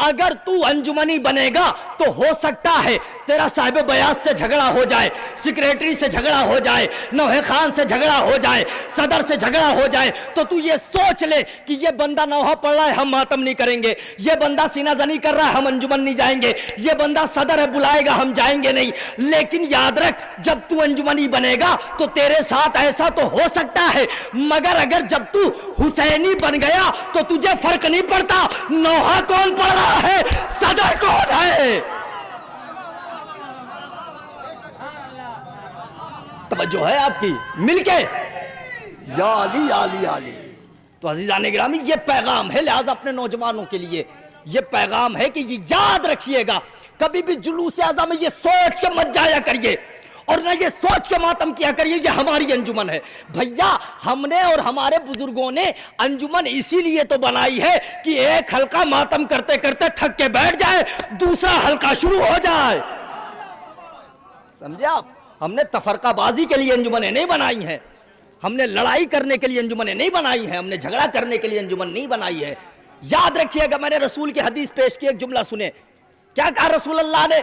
اگر تو انجمنی بنے گا تو ہو سکتا ہے تیرا صاحب بیعت سے جھگڑا ہو جائے، سیکریٹری سے جھگڑا ہو جائے، نوحہ خان سے جھگڑا ہو جائے، صدر سے جھگڑا ہو جائے، تو تو یہ سوچ لے کہ یہ بندہ نوحہ پڑھ رہا ہے ہم ماتم نہیں کریں گے، یہ بندہ سینہ زنی کر رہا ہے ہم انجمن نہیں جائیں گے، یہ بندہ صدر ہے بلائے گا ہم جائیں گے نہیں۔ لیکن یاد رکھ جب تو انجمنی بنے گا تو تیرے ساتھ ایسا تو ہو سکتا ہے، مگر اگر جب تو حسینی بن گیا تو تجھے فرق نہیں پڑتا نوحہ کون پڑھ رہا ہے، صدر کون ہے۔ توجہ ہے آپ کی؟ مل کے یا علی یا علی یا علی۔ تو عزیزان گرامی یہ پیغام ہے، لہذا اپنے نوجوانوں کے لیے یہ پیغام ہے کہ یہ یاد رکھیے گا، کبھی بھی جلوس اعضاء میں یہ سوچ کے مت جایا کریے اور نہ یہ سوچ کے ماتم کیا کریے یہ ہماری انجمن ہے۔ بھیا ہم نے اور ہمارے بزرگوں نے انجمن اسی لیے تو بنائی ہے کہ ایک حلقہ ماتم کرتے کرتے تھک کے بیٹھ جائے، دوسرا حلقہ شروع ہو جائے۔ سمجھے آپ؟ ہم نے تفرقہ بازی کے لیے انجمنیں نہیں بنائی ہیں، ہم نے لڑائی کرنے کے لیے انجمنیں نہیں بنائی ہیں، ہم نے جھگڑا کرنے کے لیے انجمن نہیں بنائی ہے۔ یاد رکھیے گا، میں نے رسول کی حدیث پیش کی، ایک جملہ سنے، کیا کہا رسول اللہ نے؟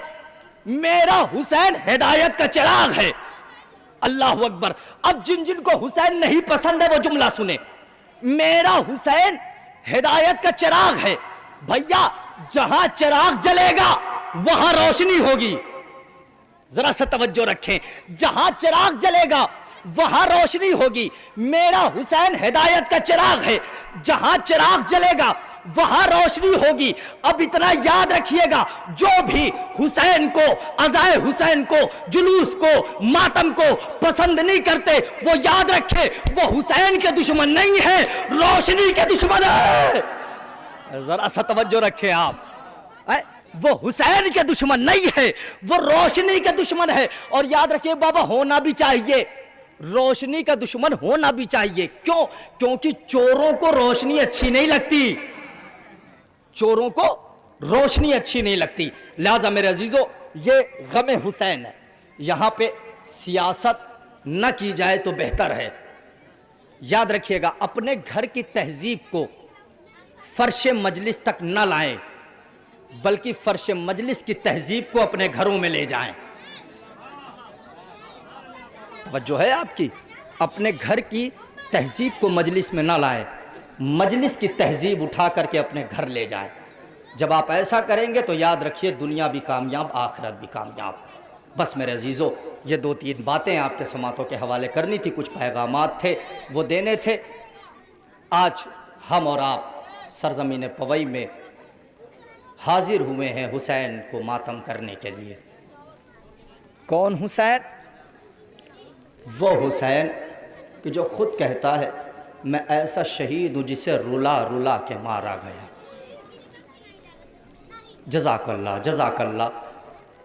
میرا حسین ہدایت کا چراغ ہے۔ اللہ اکبر۔ اب جن جن کو حسین نہیں پسند ہے وہ جملہ سنے، میرا حسین ہدایت کا چراغ ہے۔ بھیا جہاں چراغ جلے گا وہاں روشنی ہوگی، ذرا سا توجہ رکھیں، جہاں چراغ جلے گا وہاں روشنی ہوگی۔ میرا حسین ہدایت کا چراغ ہے، جہاں چراغ جلے گا وہاں روشنی ہوگی۔ اب اتنا یاد رکھیے گا، جو بھی حسین کو، عزائے حسین کو، جلوس کو، ماتم کو پسند نہیں کرتے وہ یاد رکھے وہ حسین کے دشمن نہیں ہے، روشنی کے دشمن ہے۔ ذرا سا توجہ رکھیں آپ، وہ حسین کے دشمن نہیں ہے، وہ روشنی کے دشمن ہے۔ اور یاد رکھیے بابا ہونا بھی چاہیے، روشنی کا دشمن ہونا بھی چاہیے۔ کیوں؟ کیونکہ چوروں کو روشنی اچھی نہیں لگتی، چوروں کو روشنی اچھی نہیں لگتی۔ لہذا میرے عزیزو یہ غم حسین ہے، یہاں پہ سیاست نہ کی جائے تو بہتر ہے۔ یاد رکھیے گا اپنے گھر کی تہذیب کو فرش مجلس تک نہ لائیں، بلکہ فرش مجلس کی تہذیب کو اپنے گھروں میں لے جائیں۔ توجہ ہے آپ کی؟ اپنے گھر کی تہذیب کو مجلس میں نہ لائیں، مجلس کی تہذیب اٹھا کر کے اپنے گھر لے جائیں۔ جب آپ ایسا کریں گے تو یاد رکھیے دنیا بھی کامیاب، آخرت بھی کامیاب۔ بس میرے عزیزو یہ دو تین باتیں آپ کے سماعتوں کے حوالے کرنی تھی، کچھ پیغامات تھے وہ دینے تھے۔ آج ہم اور آپ سرزمین پوئی میں حاضر ہوئے ہیں حسین کو ماتم کرنے کے لیے۔ کون حسین؟ وہ حسین کہ جو خود کہتا ہے میں ایسا شہید ہوں جسے رلا رلا کے مارا گیا۔ جزاک اللہ، جزاک اللہ۔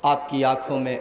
آپ کی آنکھوں میں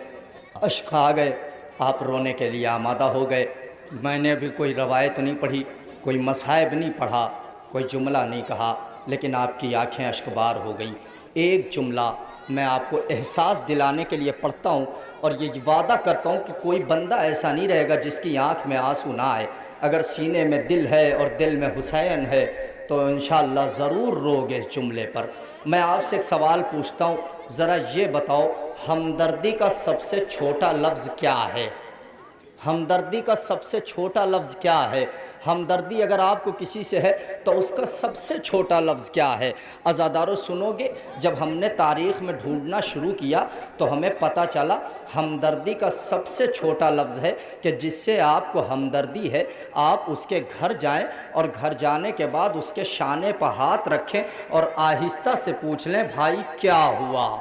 اشک آ گئے، آپ رونے کے لیے آمادہ ہو گئے۔ میں نے ابھی کوئی روایت نہیں پڑھی، کوئی مصائب نہیں پڑھا، کوئی جملہ نہیں کہا، لیکن آپ کی آنکھیں اشکبار ہو گئیں۔ ایک جملہ میں آپ کو احساس دلانے کے لیے پڑھتا ہوں اور یہ وعدہ کرتا ہوں کہ کوئی بندہ ایسا نہیں رہے گا جس کی آنکھ میں آنسو نہ آئے۔ اگر سینے میں دل ہے اور دل میں حسین ہے تو انشاءاللہ ضرور روگے اس جملے پر۔ میں آپ سے ایک سوال پوچھتا ہوں، ذرا یہ بتاؤ ہمدردی کا سب سے چھوٹا لفظ کیا ہے؟ ہمدردی کا سب سے چھوٹا لفظ کیا ہے؟ ہمدردی اگر آپ کو کسی سے ہے تو اس کا سب سے چھوٹا لفظ کیا ہے؟ عزادارو سنو گے، جب ہم نے تاریخ میں ڈھونڈنا شروع کیا تو ہمیں پتہ چلا ہمدردی کا سب سے چھوٹا لفظ ہے کہ جس سے آپ کو ہمدردی ہے آپ اس کے گھر جائیں اور گھر جانے کے بعد اس کے شانے پر ہاتھ رکھیں اور آہستہ سے پوچھ لیں بھائی کیا ہوا؟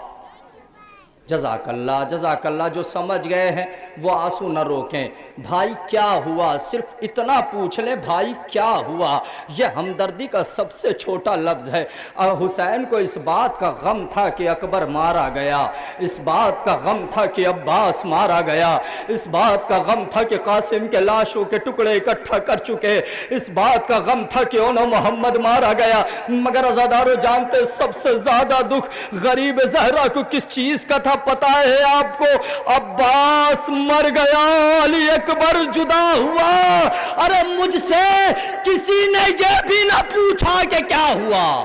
جزاک اللہ، جزاک اللہ۔ جو سمجھ گئے ہیں وہ آنسو نہ روکیں۔ بھائی کیا ہوا؟ صرف اتنا پوچھ لیں بھائی کیا ہوا؟ یہ ہمدردی کا سب سے چھوٹا لفظ ہے۔ حسین کو اس بات کا غم تھا کہ اکبر مارا گیا، اس بات کا غم تھا کہ عباس مارا گیا، اس بات کا غم تھا کہ قاسم کے لاشوں کے ٹکڑے اکٹھا کر چکے، اس بات کا غم تھا کہ انہوں محمد مارا گیا۔ مگر عزادارو جانتے سب سے زیادہ دکھ غریب زہرا کو کس چیز کا تھا پتہ ہے آپ کو؟ عباس مر گیا، علی اکبر جدا ہوا۔ ارے مجھ سے کسی نے یہ بھی نہ پوچھا کہ کیا ہوا۔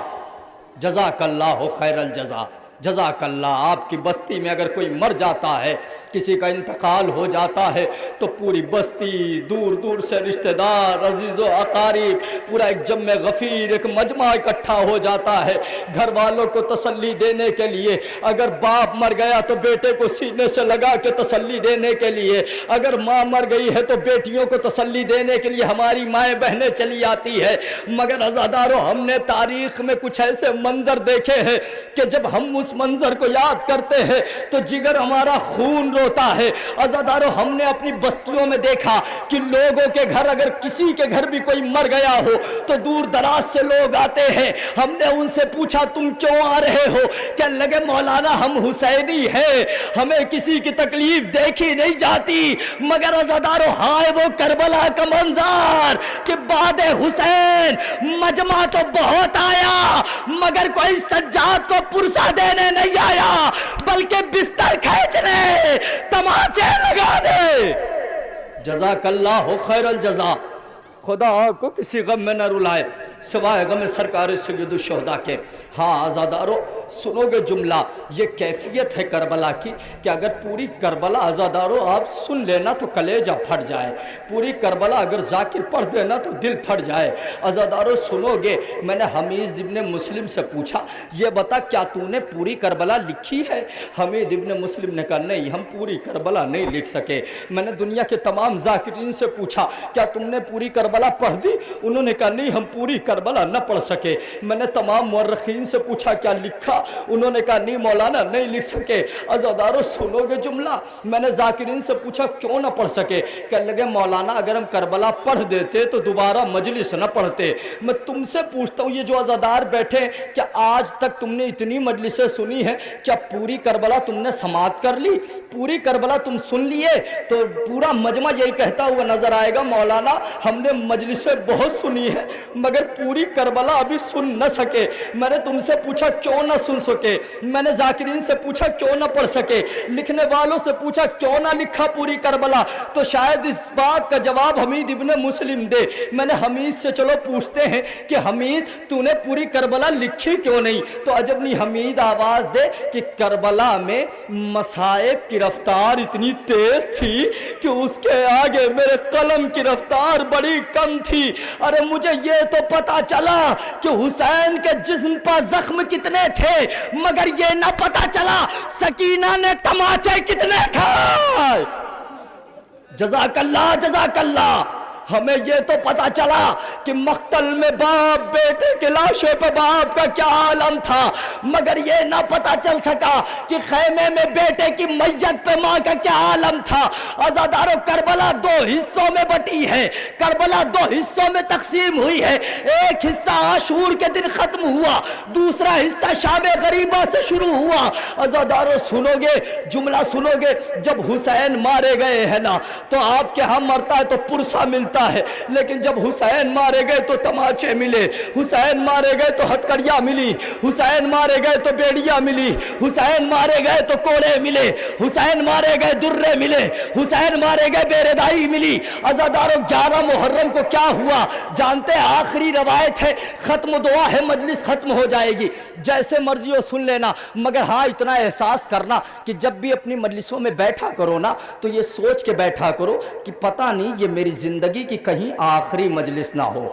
جزاک اللہ خیر الجزا، جزاک اللہ۔ آپ کی بستی میں اگر کوئی مر جاتا ہے، کسی کا انتقال ہو جاتا ہے، تو پوری بستی دور دور سے رشتہ دار، عزیز و اقارب، پورا ایک جمع غفیر، ایک مجمع اکٹھا ہو جاتا ہے گھر والوں کو تسلی دینے کے لیے۔ اگر باپ مر گیا تو بیٹے کو سینے سے لگا کے تسلی دینے کے لیے، اگر ماں مر گئی ہے تو بیٹیوں کو تسلی دینے کے لیے ہماری مائیں بہنیں چلی آتی ہے۔ مگر عزادارو، ہم نے تاریخ میں کچھ ایسے منظر دیکھے ہیں کہ جب ہم اس منظر کو یاد کرتے ہیں تو جگر ہمارا خون روتا ہے۔ عزادارو، ہم نے اپنی بستیوں میں دیکھا کہ لوگوں کے گھر، اگر کسی کے گھر بھی کوئی مر گیا ہو تو دور دراز سے لوگ آتے ہیں۔ ہم نے ان سے پوچھا تم کیوں آ رہے ہو؟ کہنے لگے مولانا ہم حسینی ہیں، ہمیں کسی کی تکلیف دیکھی نہیں جاتی۔ مگر عزادارو، ہائے وہ کربلا کا منظر کہ بعد حسین مجمع تو بہت آیا مگر کوئی سجاد کو پرسا دینے نہیں آیا، بلکہ بستر کھینچنے، تماچے لگانے۔ جزاک اللہ خیر الجزا۔ خدا آپ کو کسی غم میں نہ رلائے سوائے غم سرکار سید الشہداء کے۔ ہاں عزادارو، سنو گے جملہ، یہ کیفیت ہے کربلا کی کہ اگر پوری کربلا عزادارو آپ سن لینا تو کلیجہ پھٹ جائے، پوری کربلا اگر ذاکر پڑھ دینا تو دل پھٹ جائے۔ عزادارو سنو گے، میں نے حمید ابن مسلم سے پوچھا یہ بتا کیا تو نے پوری کربلا لکھی ہے؟ حمید ابن مسلم نے کہا نہیں، ہم پوری کربلا نہیں لکھ سکے۔ میں نے دنیا کے تمام ذاکرین سے پوچھا کیا تم نے پوری کربلا پڑھ دی؟ انہوں نے کہا نہیں، ہم پوری کربلا نہ پڑھ سکے۔ میں نے تمام مورخین سے پوچھا کیا لکھا؟ انہوں نے کہا نہیں مولانا نہیں لکھ سکے۔ عزادارو سنو گے جملہ، میں نے ذاکرین سے پوچھا کیوں نہ پڑھ سکے؟ کہنے لگے مولانا اگر ہم کربلا پڑھ دیتے تو دوبارہ مجلس نہ پڑھتے۔ میں تم سے پوچھتا ہوں، یہ جو عزادار بیٹھے، کیا آج تک تم نے اتنی مجلسیں سنی ہیں؟ کیا پوری کربلا تم نے سماعت کر لی؟ پوری کربلا تم سن لیے تو پورا مجمع یہی کہتا ہوا نظر آئے گا مولانا ہم نے مجلسیں بہت سنی ہے مگر پوری کربلا ابھی سن نہ سکے۔ میں نے تم سے پوچھا کیوں نہ سن سکے؟ میں نے ذاکرین سے پوچھا کیوں نہ پڑھ سکے؟ لکھنے والوں سے پوچھا کیوں نہ لکھا پوری کربلا؟ تو شاید اس بات کا جواب حمید ابن مسلم دے۔ میں نے حمید سے چلو پوچھتے ہیں کہ حمید تو نے پوری کربلا لکھی کیوں نہیں؟ تو عجب نہیں حمید آواز دے کہ کربلا میں مصائب کی رفتار اتنی تیز تھی کہ اس کے آگے میرے قلم کی رفتار بڑی کم تھی۔ ارے مجھے یہ تو پتا چلا کہ حسین کے جسم پر زخم کتنے تھے مگر یہ نہ پتا چلا سکینہ نے تماچے کتنے کھائے۔ جزاک اللہ، جزاک اللہ۔ ہمیں یہ تو پتا چلا کہ مقتل میں باپ بیٹے کے لاشے پہ باپ کا کیا عالم تھا مگر یہ نہ پتا چل سکا کہ خیمے میں بیٹے کی میت پہ ماں کا کیا عالم تھا۔ عزادارو کربلا دو حصوں میں بٹی ہے، کربلا دو حصوں میں تقسیم ہوئی ہے۔ ایک حصہ عاشور کے دن ختم ہوا، دوسرا حصہ شام غریبہ سے شروع ہوا۔ عزادارو سنو گے جملہ، سنو گے، جب حسین مارے گئے ہیں نا تو آپ کے ہاں مرتا ہے تو پرسا ملتا ہے، لیکن جب حسین مارے گئے تو تماچے ملے، حسین مارے گئے تو ہتکڑیاں ملی، حسین مارے گئے تو بیڑیاں ملی، حسین مارے گئے تو کوڑے ملے، حسین مارے گئے درے ملے، حسین مارے گئے بیردائی ملی۔ عزادارو 11 محرم کو کیا ہوا جانتے ہیں؟ آخری روایت ہے، ختم دعا ہے، مجلس ختم ہو جائے گی، جیسے مرضی ہو سن لینا مگر ہاں اتنا احساس کرنا کہ جب بھی اپنی مجلسوں میں بیٹھا کرو نا تو یہ سوچ کے بیٹھا کرو کہ پتہ نہیں یہ میری زندگی کی کہیں آخری مجلس نہ ہو۔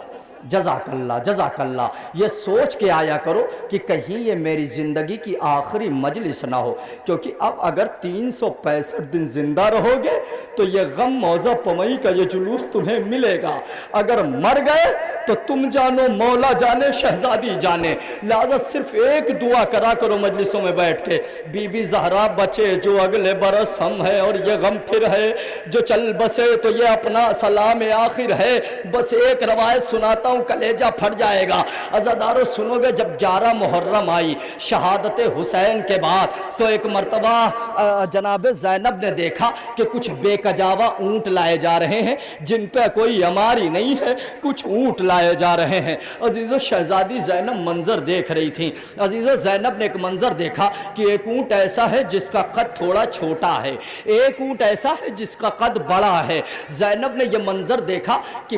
جزاک اللہ، جزاک اللہ۔ یہ سوچ کے آیا کرو کہ کہیں یہ میری زندگی کی آخری مجلس نہ ہو، کیونکہ اب اگر 365 دن زندہ رہو گے تو یہ غم موزہ پمئی کا یہ جلوس تمہیں ملے گا۔ اگر مر گئے تو تم جانو مولا جانے شہزادی جانے، لہذا صرف ایک دعا کرا کرو مجلسوں میں بیٹھ کے، بی بی زہرا بچے جو اگلے برس ہم ہے اور یہ غم پھر ہے جو چل بسے تو یہ اپنا سلام آخر ہے۔ بس ایک روایت سناتا ہوں، کلیجہ پھٹ جائے گا۔ عزادارو سنو گے، جب 11 محرم آئی شہادت حسین کے بعد تو ایک مرتبہ جناب زینب نے دیکھا کہ کچھ بے کجاوا اونٹ لائے جا رہے ہیں جن پہ کوئی اماری نہیں ہے، کچھ اونٹ لائے جا رہے ہیں۔ عزیزو شہزادی زینب منظر دیکھ رہی تھی۔ عزیزو زینب نے ایک منظر دیکھا کہ ایک اونٹ ایسا ہے جس کا قد تھوڑا چھوٹا ہے، ایک اونٹ ایسا ہے جس کا قد بڑا ہے۔ زینب نے یہ منظر دیکھا کہ